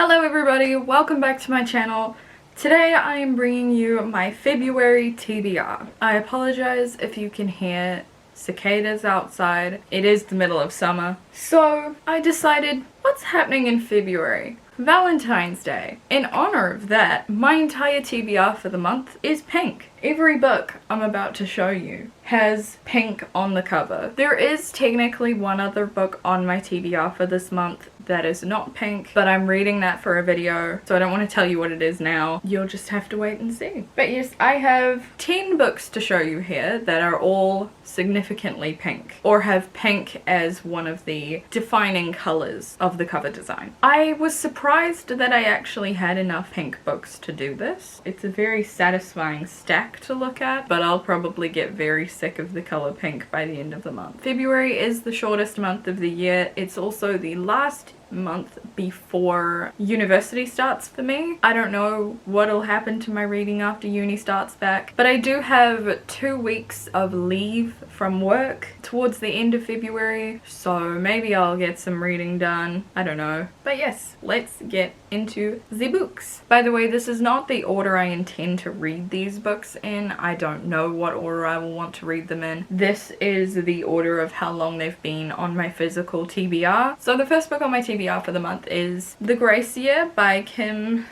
Hello everybody, welcome back to my channel. Today I am bringing you my February TBR. I apologize if you can hear cicadas outside. It is the middle of summer. So I decided, what's happening in February? Valentine's Day. In honor of that, my entire TBR for the month is pink. Every book I'm about to show you has pink on the cover. There is technically one other book on my TBR for this month that is not pink, but I'm reading that for a video, so I don't want to tell you what it is now. You'll just have to wait and see. But yes, I have 10 books to show you here that are all significantly pink, or have pink as one of the defining colors of the cover design. I was surprised that I actually had enough pink books to do this. It's a very satisfying stack to look at, but I'll probably get very sick of the color pink by the end of the month. February is the shortest month of the year. It's also the last month before university starts for me. I don't know what'll happen to my reading after uni starts back, but I do have 2 weeks of leave from work towards the end of February, so maybe I'll get some reading done. I don't know. But yes, let's get into the books. By the way, this is not the order I intend to read these books in. I don't know what order I will want to read them in. This is the order of how long they've been on my physical TBR. So the first book on my TBR for the month is The Grace Year by Kim,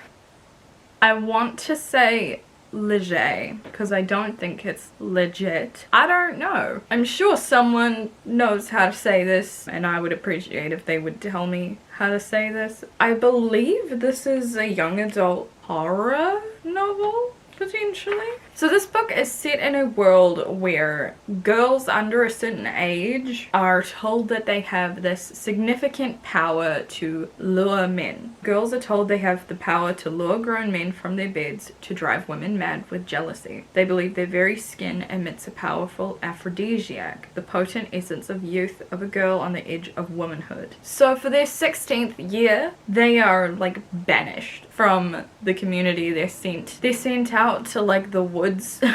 I want to say Leger, because I don't think it's legit. I don't know. I'm sure someone knows how to say this, and I would appreciate if they would tell me how to say this. I believe this is a young adult horror novel, potentially. So this book is set in a world where girls under a certain age are told that they have this significant power to lure men. Girls are told they have the power to lure grown men from their beds to drive women mad with jealousy. They believe their very skin emits a powerful aphrodisiac, the potent essence of youth of a girl on the edge of womanhood. So for their 16th year, they are like banished from the community. They're sent out to like the woods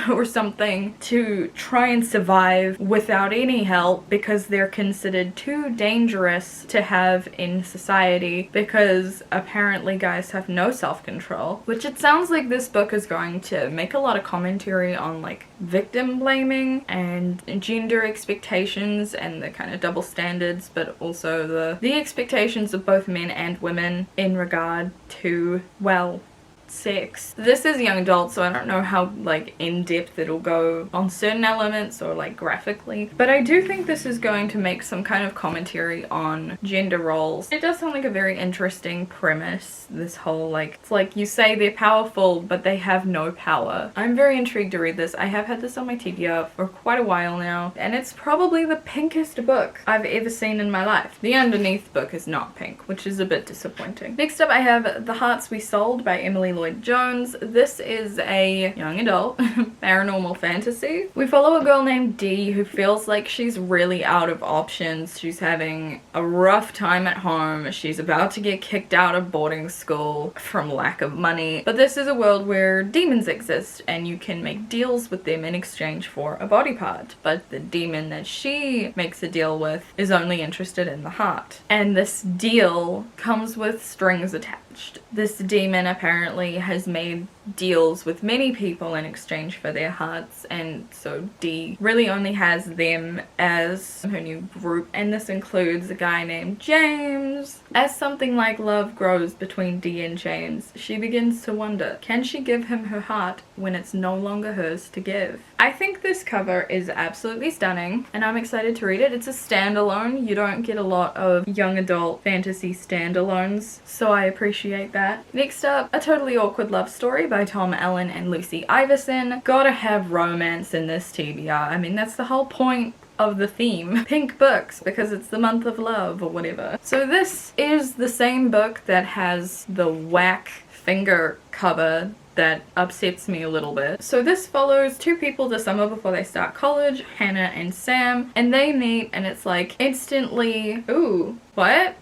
or something to try and survive without any help, because they're considered too dangerous to have in society, because apparently guys have no self-control. Which it sounds like this book is going to make a lot of commentary on like victim blaming and gender expectations and the kind of double standards, but also the expectations of both men and women in regard to, well, sex. This is young adult, so I don't know how like in-depth it'll go on certain elements or like graphically, but I do think this is going to make some kind of commentary on gender roles. It does sound like a very interesting premise, this whole like, it's like you say they're powerful but they have no power. I'm very intrigued to read this. I have had this on my TBR for quite a while now, and it's probably the pinkest book I've ever seen in my life. The underneath book is not pink, which is a bit disappointing. Next up I have The Hearts We Sold by Emily Lloyd-Jones. This is a young adult paranormal fantasy. We follow a girl named Dee who feels like she's really out of options. She's having a rough time at home. She's about to get kicked out of boarding school from lack of money. But this is a world where demons exist and you can make deals with them in exchange for a body part. But the demon that she makes a deal with is only interested in the heart. And this deal comes with strings attached. This demon apparently has made deals with many people in exchange for their hearts, and so Dee really only has them as her new group, and this includes a guy named James. As something like love grows between Dee and James, she begins to wonder, can she give him her heart when it's no longer hers to give? I think this cover is absolutely stunning, and I'm excited to read it. It's a standalone. You don't get a lot of young adult fantasy standalones, so I appreciate that. Next up, A Totally Awkward Love Story by Tom Allen and Lucy Iverson. Gotta have romance in this TBR. I mean, that's the whole point of the theme. Pink books, because it's the month of love or whatever. So this is the same book that has the whack finger cover that upsets me a little bit. So this follows two people the summer before they start college, Hannah and Sam, and they meet and it's like instantly, ooh, what?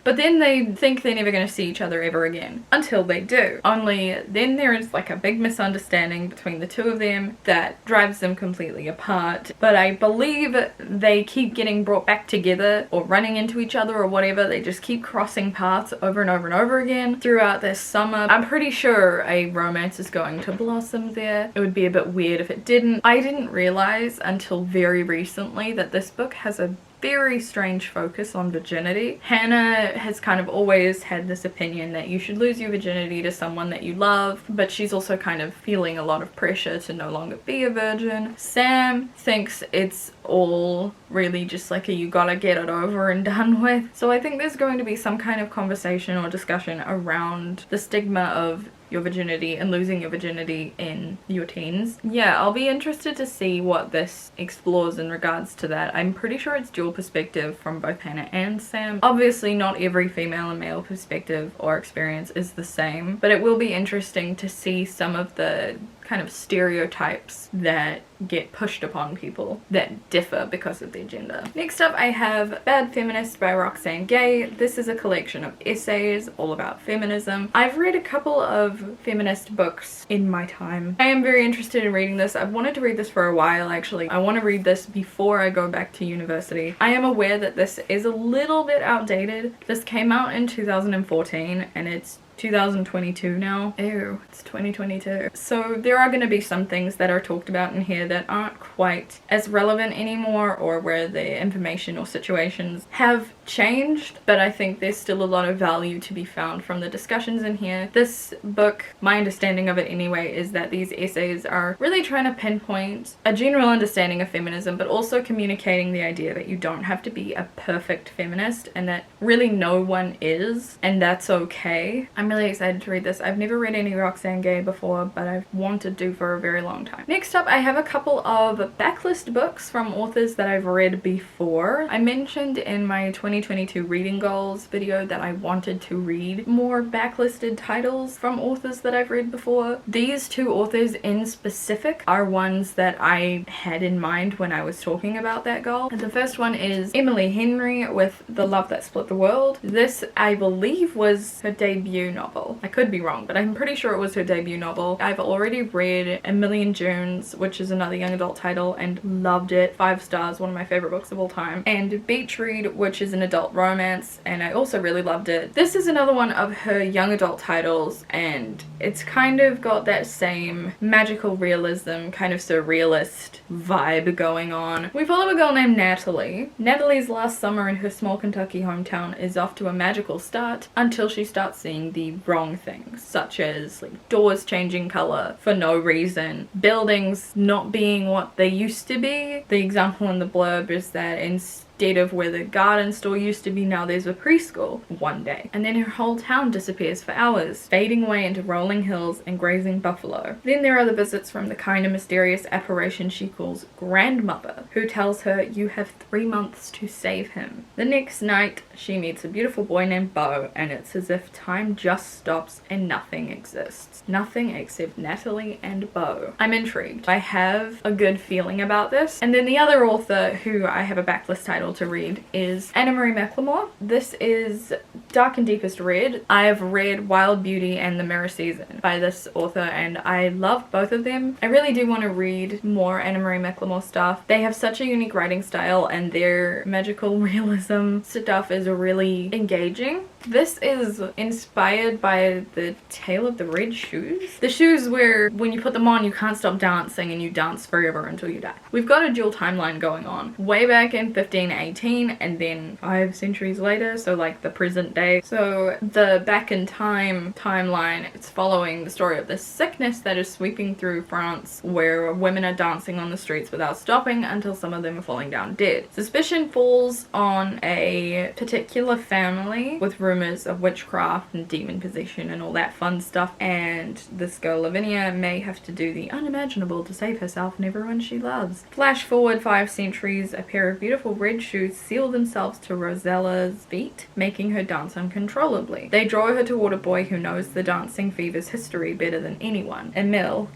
But then they think they're never going to see each other ever again until they do. Only then there is like a big misunderstanding between the two of them that drives them completely apart. But I believe they keep getting brought back together or running into each other or whatever. They just keep crossing paths over and over and over again throughout this summer. I'm pretty sure a romance is going to blossom there. It would be a bit weird if it didn't. I didn't realize until very recently that this book has a very strange focus on virginity. Hannah has kind of always had this opinion that you should lose your virginity to someone that you love, but she's also kind of feeling a lot of pressure to no longer be a virgin. Sam thinks it's all really just like a you gotta get it over and done with. So I think there's going to be some kind of conversation or discussion around the stigma of your virginity and losing your virginity in your teens. Yeah, I'll be interested to see what this explores in regards to that. I'm pretty sure it's dual perspective from both Hannah and Sam. Obviously not every female and male perspective or experience is the same, but it will be interesting to see some of the kind of stereotypes that get pushed upon people that differ because of their gender. Next up I have Bad Feminist by Roxane Gay. This is a collection of essays all about feminism. I've read a couple of feminist books in my time. I am very interested in reading this. I've wanted to read this for a while actually. I want to read this before I go back to university. I am aware that this is a little bit outdated. This came out in 2014 and it's 2022 now. Ew, it's 2022. So there are going to be some things that are talked about in here that aren't quite as relevant anymore, or where the information or situations have changed, but I think there's still a lot of value to be found from the discussions in here. This book, my understanding of it anyway, is that these essays are really trying to pinpoint a general understanding of feminism, but also communicating the idea that you don't have to be a perfect feminist and that really no one is, and that's okay. I'm really excited to read this. I've never read any Roxane Gay before, but I've wanted to for a very long time. Next up I have a couple of backlist books from authors that I've read before. I mentioned in my 2022 reading goals video that I wanted to read more backlisted titles from authors that I've read before. These two authors in specific are ones that I had in mind when I was talking about that goal. The first one is Emily Henry with The Love That Split the World. This, I believe, was her debut novel. I could be wrong, but I'm pretty sure it was her debut novel. I've already read A Million Junes, which is another young adult title, and loved it. 5 stars, one of my favorite books of all time. And Beach Read, which is an adult romance, and I also really loved it. This is another one of her young adult titles, and it's kind of got that same magical realism, kind of surrealist vibe going on. We follow a girl named Natalie. Natalie's last summer in her small Kentucky hometown is off to a magical start until she starts seeing the wrong things, such as like doors changing color for no reason, buildings not being what they used to be. The example in the blurb is that instead of where the garden store used to be, now there's a preschool one day. And then her whole town disappears for hours, fading away into rolling hills and grazing buffalo. Then there are the visits from the kind of mysterious apparition she calls grandmother, who tells her you have 3 months to save him. The next night, she meets a beautiful boy named Beau, and it's as if time just stops and nothing exists. Nothing except Natalie and Beau. I'm intrigued. I have a good feeling about this. And then the other author who I have a backlist title to read is Annamarie Mclemore. This is Dark and Deepest Red. I've read Wild Beauty and The Mirror Season by this author, and I love both of them. I really do want to read more Annamarie Mclemore stuff. They have such a unique writing style, and their magical realism stuff is really engaging. This is inspired by the Tale of the Red Shoes. The shoes where when you put them on you can't stop dancing and you dance forever until you die. We've got a dual timeline going on. Way back in 1518 and then 5 centuries later, so like the present day. So the back in time timeline, it's following the story of this sickness that is sweeping through France, where women are dancing on the streets without stopping until some of them are falling down dead. Suspicion falls on a particular family with rumors of witchcraft and demon possession and all that fun stuff, and this girl Lavinia may have to do the unimaginable to save herself and everyone she loves. Flash forward 5 centuries, a pair of beautiful red shoes seal themselves to Rosella's feet, making her dance uncontrollably. They draw her toward a boy who knows the dancing fever's history better than anyone. Emil?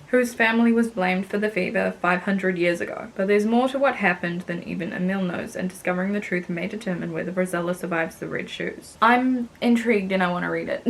whose family was blamed for the fever 500 years ago. But there's more to what happened than even Emil knows, and discovering the truth may determine whether Rosella survives the red shoes. I'm intrigued and I want to read it.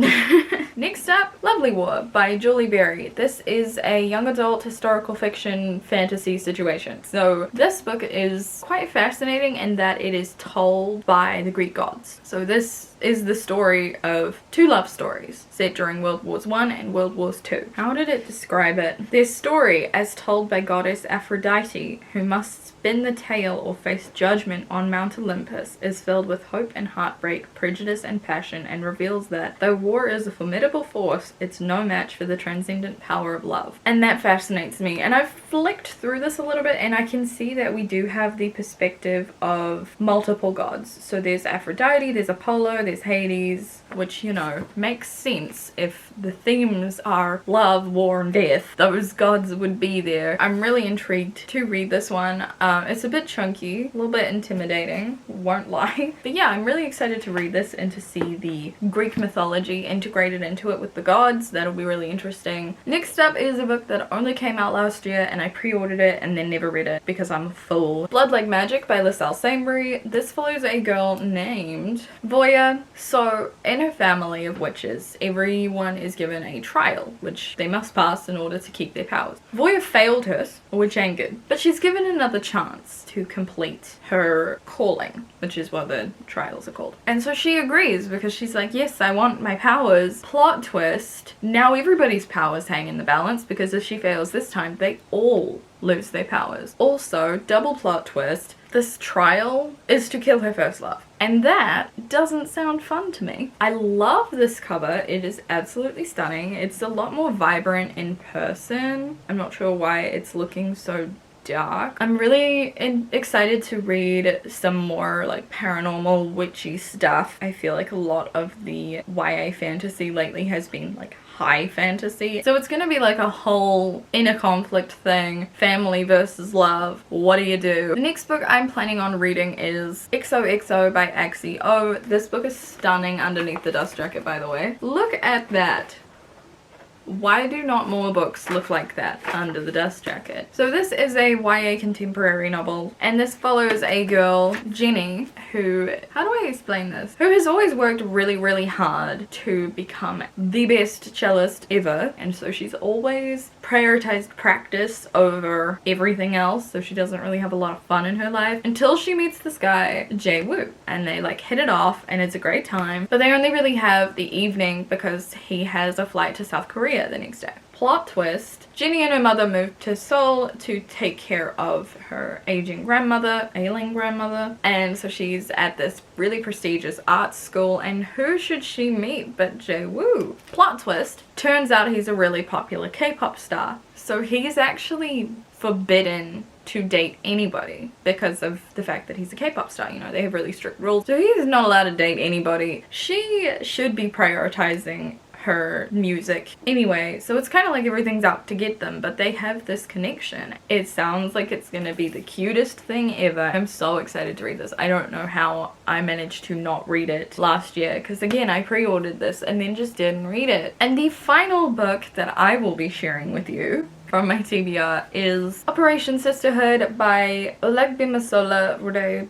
Next up, Lovely War by Julie Berry. This is a young adult historical fiction fantasy situation. So this book is quite fascinating in that it is told by the Greek gods. So this is the story of two love stories set during World Wars I and World Wars II. How did it describe it? Their story, as told by goddess Aphrodite, who must spin the tale or face judgment on Mount Olympus, is filled with hope and heartbreak, prejudice and passion, and reveals that, though war is a formidable force, it's no match for the transcendent power of love. And that fascinates me. And I've flicked through this a little bit and I can see that we do have the perspective of multiple gods. So there's Aphrodite, there's Apollo, there's Hades, which, you know, makes sense. If the themes are love, war, and death, those gods would be there. I'm really intrigued to read this one. It's a bit chunky, a little bit intimidating, won't lie. But yeah, I'm really excited to read this and to see the Greek mythology integrated into it with the gods. That'll be really interesting. Next up is a book that only came out last year and I pre-ordered it and then never read it because I'm a fool. Bloodlike Magic by Lissel Sameri. This follows a girl named Voya. So in her family of witches, everyone is given a trial, which they must pass in order to keep their powers. Voya failed hers, which ain't good, but she's given another chance to complete her calling, which is what the trials are called. And so she agrees because she's like, yes, I want my powers. Plot twist, now everybody's powers hang in the balance because if she fails this time, they all lose their powers. Also, double plot twist, this trial is to kill her first love. And that doesn't sound fun to me. I love this cover. It is absolutely stunning. It's a lot more vibrant in person. I'm not sure why it's looking so dark. I'm really excited to read some more like paranormal witchy stuff. I feel like a lot of the YA fantasy lately has been like high fantasy. So it's gonna be like a whole inner conflict thing. Family versus love. What do you do? The next book I'm planning on reading is Xoxo by Axio. This book is stunning underneath the dust jacket, by the way. Look at that. Why do not more books look like that under the dust jacket? So this is a YA contemporary novel, and this follows a girl, Jenny, who, how do I explain this? Who has always worked really hard to become the best cellist ever, and so she's always prioritized practice over everything else, so she doesn't really have a lot of fun in her life until she meets this guy, Jae Woo, and they like hit it off and it's a great time, but they only really have the evening because he has a flight to South Korea the next day. Plot twist, Jenny and her mother moved to Seoul to take care of her ailing grandmother, and so she's at this really prestigious art school, and who should she meet but Jae Woo? Plot twist, turns out he's a really popular K-pop star, so he's actually forbidden to date anybody because of the fact that he's a K-pop star. You know, they have really strict rules, so he's not allowed to date anybody. She should be prioritizing her music anyway, so it's kind of like everything's out to get them, but they have this connection. It sounds like it's gonna be the cutest thing ever. I'm so excited to read this. I don't know how I managed to not read it last year, because again, I pre-ordered this and then just didn't read it. And the final book that I will be sharing with you from my TBR is Operation Sisterhood by Oleg Masola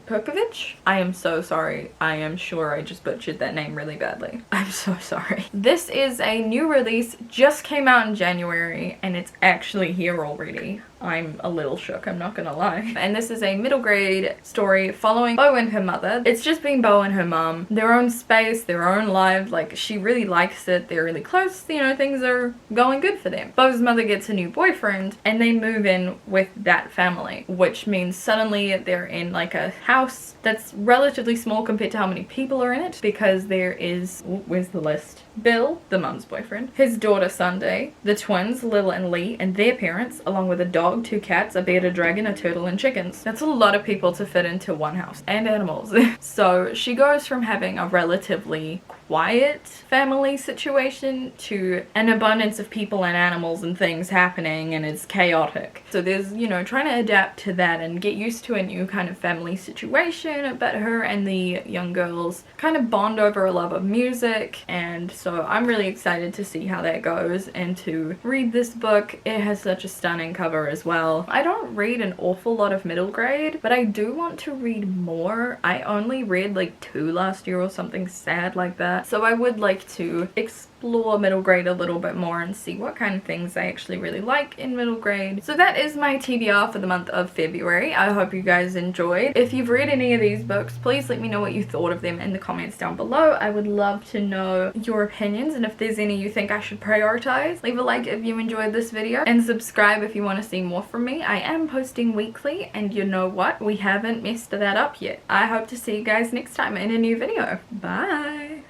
Pokovic. I am so sorry. I am sure I just butchered that name really badly. I'm so sorry. This is a new release, just came out in January, and it's actually here already. I'm a little shook, I'm not gonna lie. And this is a middle grade story following Bo and her mother. It's just been Bo and her mom, their own space, their own life. Like, she really likes it, they're really close, you know, things are going good for them. Bo's mother gets a new boyfriend and they move in with that family, which means suddenly they're in like a house that's relatively small compared to how many people are in it, because there is, where's the list? Bill, the mum's boyfriend, his daughter Sunday, the twins Lil and Lee, and their parents, along with a dog, 2 cats, a bearded dragon, a turtle, and chickens. That's a lot of people to fit into one house, and animals. So she goes from having a relatively quiet family situation to an abundance of people and animals and things happening, and it's chaotic. So there's, you know, trying to adapt to that and get used to a new kind of family situation. But her and the young girls kind of bond over a love of music, and so I'm really excited to see how that goes and to read this book. It has such a stunning cover as well. I don't read an awful lot of middle grade, but I do want to read more. I only read like 2 last year or something sad like that, so I would like to explore middle grade a little bit more and see what kind of things I actually really like in middle grade. So that is my TBR for the month of February. I hope you guys enjoyed. If you've read any of these books, please let me know what you thought of them in the comments down below. I would love to know your opinions, and if there's any you think I should prioritize, leave a like if you enjoyed this video and subscribe if you want to see more from me. I am posting weekly, and you know what? We haven't messed that up yet. I hope to see you guys next time in a new video. Bye!